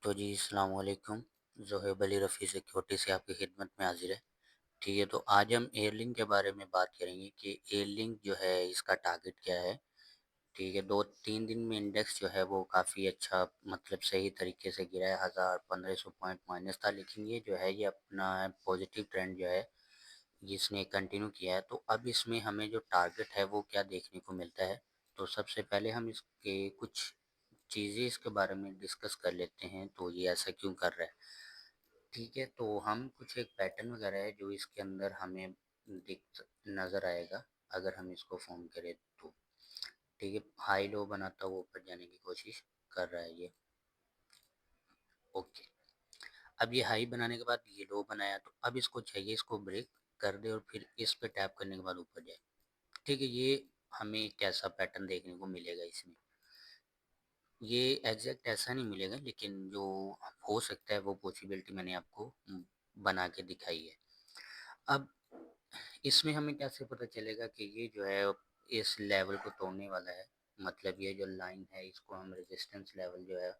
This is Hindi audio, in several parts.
तो जी अस्सलाम वालेकुम। ज़ोहेब अली रफ़ी सिक्योरिटी से आपकी खिदमत में हाज़िर है। ठीक है, तो आज हम एयरलिंक के बारे में बात करेंगे कि एयरलिंक जो है इसका टारगेट क्या है। ठीक है, 2-3 दिन में इंडेक्स जो है वो काफ़ी अच्छा मतलब सही तरीके से गिरा है, 1500 पॉइंट माइनस था, लेकिन ये जो है ये अपना पॉजिटिव ट्रेंड जो है इसने कंटिन्यू किया है। तो अब इसमें हमें जो टारगेट है वो क्या देखने को मिलता है। तो सबसे पहले हम इसके कुछ चीज़ें इसके बारे में डिस्कस कर लेते हैं, तो ये ऐसा क्यों कर रहा है। ठीक है, तो हम कुछ एक पैटर्न वगैरह है जो इसके अंदर हमें दिख नज़र आएगा अगर हम इसको फ़ॉर्म करें तो। ठीक है, हाई लो बनाता हुआ ऊपर जाने की कोशिश कर रहा है ये। ओके, अब ये हाई बनाने के बाद ये लो बनाया, तो अब इसको चाहिए इसको ब्रेक कर दे और फिर इस पे टैप करने के बाद ऊपर जाए। ठीक है, ये हमें कैसा पैटर्न देखने को मिलेगा इसमें। ये एग्जैक्ट ऐसा नहीं मिलेगा, लेकिन जो हो सकता है वो पॉसिबिलिटी मैंने आपको बना के दिखाई है। अब इसमें हमें कैसे पता चलेगा कि ये जो है इस लेवल को तोड़ने वाला है। मतलब ये जो लाइन है इसको हम रेजिस्टेंस लेवल जो है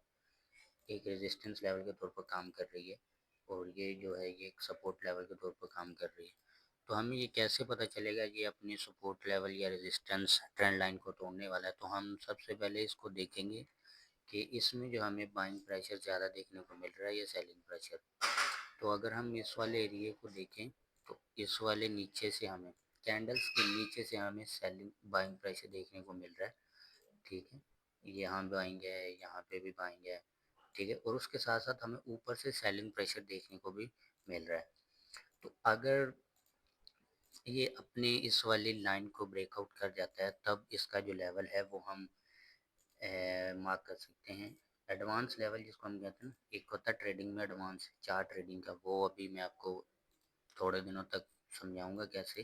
एक रेजिस्टेंस लेवल के तौर पर काम कर रही है, और ये जो है ये एक सपोर्ट लेवल के तौर पर काम कर रही है। तो हमें ये कैसे पता चलेगा ये अपनी सपोर्ट लेवल या रेजिस्टेंस ट्रेंड लाइन को तोड़ने वाला है। तो हम सबसे पहले इसको देखेंगे कि इसमें जो हमें बाइंग प्रेशर ज़्यादा देखने को मिल रहा है या सेलिंग प्रेशर। तो अगर हम इस वाले एरिए को देखें तो इस वाले नीचे से हमें कैंडल्स के नीचे से हमें सेलिंग बाइंग प्रेशर देखने को मिल रहा है। ठीक है, यहाँ बाइंग है, यहाँ पे भी बाइंग है। ठीक है, और उसके साथ साथ हमें ऊपर से सेलिंग प्रेशर देखने को भी मिल रहा है। तो अगर ये अपने इस वाली लाइन को ब्रेकआउट कर जाता है तब इसका जो लेवल है वो हम मार्क कर सकते हैं। एडवांस लेवल जिसको हम कहते हैं ना, एक होता है ट्रेडिंग में एडवांस चार्ट ट्रेडिंग का, वो अभी मैं आपको थोड़े दिनों तक समझाऊंगा कैसे।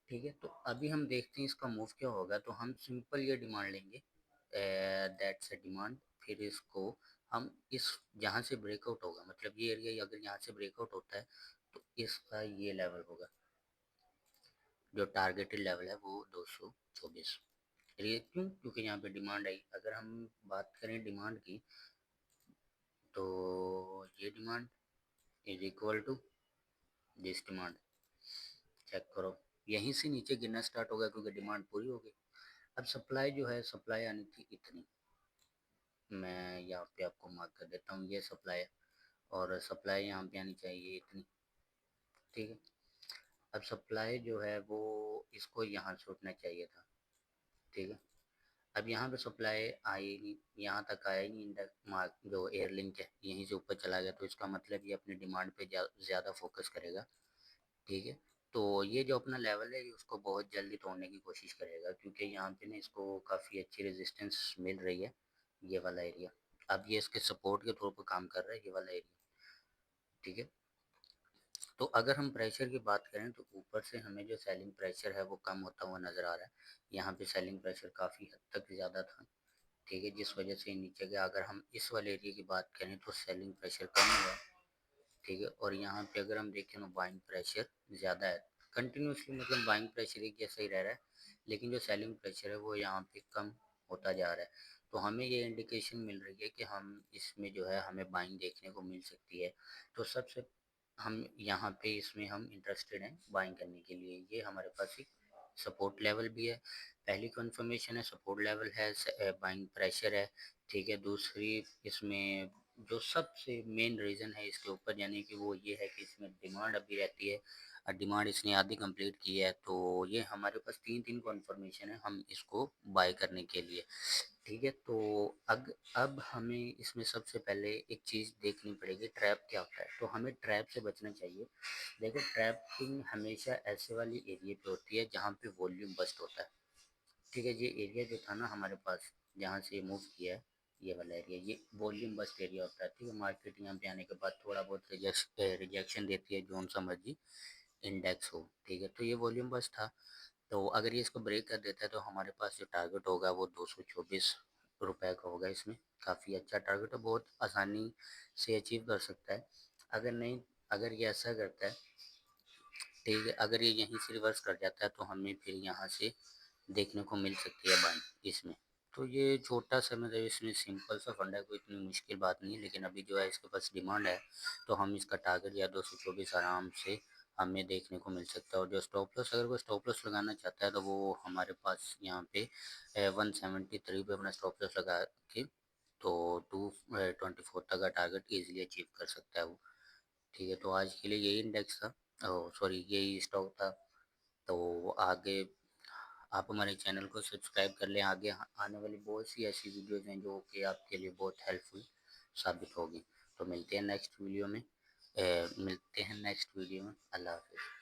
ठीक है, तो अभी हम देखते हैं इसका मूव क्या होगा। तो हम सिंपल ये डिमांड लेंगे, दैट्स अ डिमांड। फिर इसको हम इस जहाँ से ब्रेकआउट होगा, मतलब ये एरिया अगर यहाँ से ब्रेकआउट होता है तो इसका ये लेवल होगा, जो टारगेटेड लेवल है वो 224। ये क्यों? क्योंकि यहाँ पे डिमांड आई। अगर हम बात करें डिमांड की, तो ये demand is equal to this demand. Check करो, यहीं से नीचे गिरना स्टार्ट होगा क्योंकि डिमांड पूरी हो गई। अब सप्लाई जो है, सप्लाई आनी थी इतनी, मैं यहाँ पे आपको मार्क कर देता हूँ, ये सप्लाई है, और सप्लाई यहाँ पे आनी चाहिए इतनी। ठीक है, अब सप्लाई जो है वो इसको यहाँ से उठना चाहिए था। ठीक है, अब यहाँ पे सप्लाई आई नहीं, यहाँ तक आया ही नहीं, इंडेक्स मार्क जो एयर लिंक है यहीं से ऊपर चला गया, तो इसका मतलब ये अपने डिमांड पे ज़्यादा फोकस करेगा। ठीक है, तो ये जो अपना लेवल है ये उसको बहुत जल्दी तोड़ने की कोशिश करेगा, क्योंकि यहाँ पे ना इसको काफ़ी अच्छी रेजिस्टेंस मिल रही है, ये वाला एरिया। अब ये इसके सपोर्ट के तौर पर काम कर रहा है, ये वाला एरिया। ठीक है, तो अगर हम प्रेशर की बात करें तो ऊपर से हमें जो सेलिंग प्रेशर है वो कम होता हुआ नज़र आ रहा है। यहाँ पे सेलिंग प्रेशर काफ़ी हद तक ज़्यादा था। ठीक है, जिस वजह से नीचे गया। अगर हम इस वाले एरिया की बात करें तो सेलिंग प्रेशर कम हुआ है। ठीक है, और यहाँ पे अगर हम देखें तो बाइंग प्रेशर ज़्यादा है। कंटिन्यूसली मतलब बाइंग प्रेशर एक जैसा ही रह रहा है, लेकिन जो सेलिंग प्रेशर है वो यहाँ पे कम होता जा रहा है। तो हमें ये इंडिकेशन मिल रही है कि हम इसमें जो है हमें बाइंग देखने को मिल सकती है। तो सबसे हम यहाँ पे इसमें हम इंटरेस्टेड हैं बाइंग करने के लिए। ये हमारे पास एक सपोर्ट लेवल भी है, पहली कंफर्मेशन है, सपोर्ट लेवल है, बाइंग प्रेशर है। ठीक है, दूसरी इसमें जो सबसे मेन रीज़न है इसके ऊपर जाने की वो ये है कि इसमें डिमांड अभी रहती है, और डिमांड इसने आधी कंप्लीट की है। तो ये हमारे पास तीन तीन कन्फर्मेशन है हम इसको बाय करने के लिए। ठीक है, तो अब हमें इसमें सबसे पहले एक चीज़ देखनी पड़ेगी, ट्रैप क्या होता है। तो हमें ट्रैप से बचना चाहिए। देखो, ट्रैपिंग हमेशा ऐसे वाली एरिया पे होती है जहाँ पे वॉल्यूम बस्ट होता है। ठीक है, ये एरिया जो था ना हमारे पास जहाँ से मूव किया है, ये वाला एरिया, ये वॉल्यूम बस्ट एरिया होता है। ठीक है, मार्केट यहाँ पे आने के बाद थोड़ा बहुत रिजेक्शन देती है, जोन सा मर्जी इंडेक्स हो। ठीक है, तो ये वॉल्यूम बस्ट था। तो अगर ये इसको ब्रेक कर देता है तो हमारे पास जो टारगेट होगा वो 224 रुपये का होगा। इसमें काफ़ी अच्छा टारगेट है, बहुत आसानी से अचीव कर सकता है। अगर नहीं, अगर ये ऐसा करता है, ठीक है, अगर ये यहीं से रिवर्स कर जाता है तो हमें फिर यहाँ से देखने को मिल सकती है बाइंग इसमें। तो ये छोटा-सा मतलब इसमें सिंपल सा फंडा है, कोई इतनी मुश्किल बात नहीं है, लेकिन अभी जो है इसके पास डिमांड है, तो हम इसका टारगेट या 224 आराम से हमें देखने को मिल सकता है। और जो स्टॉप लॉस, अगर कोई स्टॉप लॉस लगाना चाहता है तो वो हमारे पास यहाँ पे 173 पे अपना स्टॉप लॉस लगा के तो 224 तक का टारगेट ईज़िली अचीव कर सकता है वो। ठीक है, तो आज के लिए यही इंडेक्स था, ओह सॉरी यही स्टॉक था। तो आगे आप हमारे चैनल को सब्सक्राइब कर लें, आगे आने वाली बहुत सी ऐसी वीडियोज़ हैं जो कि आपके लिए बहुत हेल्पफुल साबित होगी। तो मिलते हैं नेक्स्ट वीडियो में, अल्लाह हाफ़िज़।